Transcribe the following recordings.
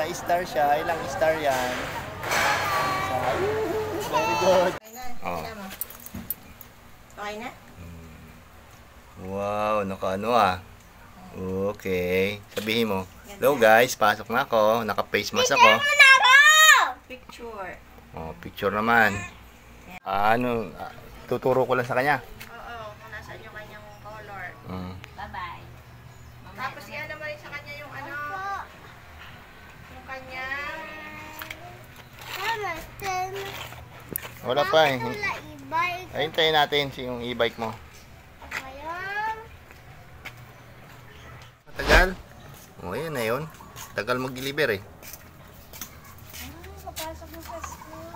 Naka-star siya. Ilang star yan? Very good. Okay na. Okay na mo. Okay na? Wow, naka-ano ah. Okay. Sabihin mo, hello guys, pasok na ako. Naka-face mask ako. Picture. Oh, picture naman. Tuturo ko lang sa kanya. Oo, kung nasaan yung kanyang color. Bye-bye. Tapos yan naman rin sa kanya yung ano. Yung kanyang... Wala pa eh. Hintayin natin yung e-bike mo. Matagal? O, yan na yun. Tagal mag-deliver eh. Papasok mo sa school.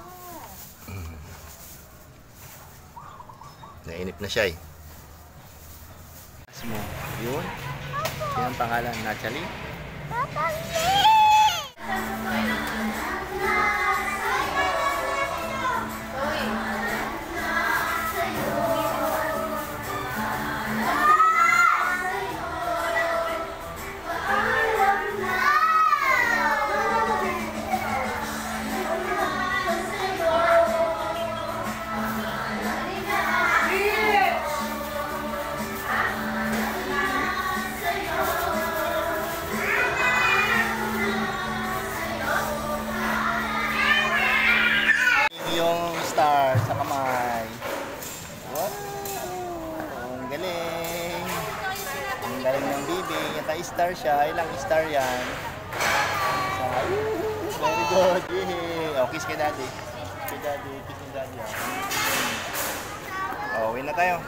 Nainip na siya eh. Mo, yun. Yan ang pangalan, Nachali. Yung star sa kamay. Wow! Ang galing! Ang galing ng bibi. Naka-star siya. Ilang star yan? Very good! Yay! Oh, kiss kay daddy. Kiss kay daddy. Kiss kay daddy. Oh, uwi na tayo.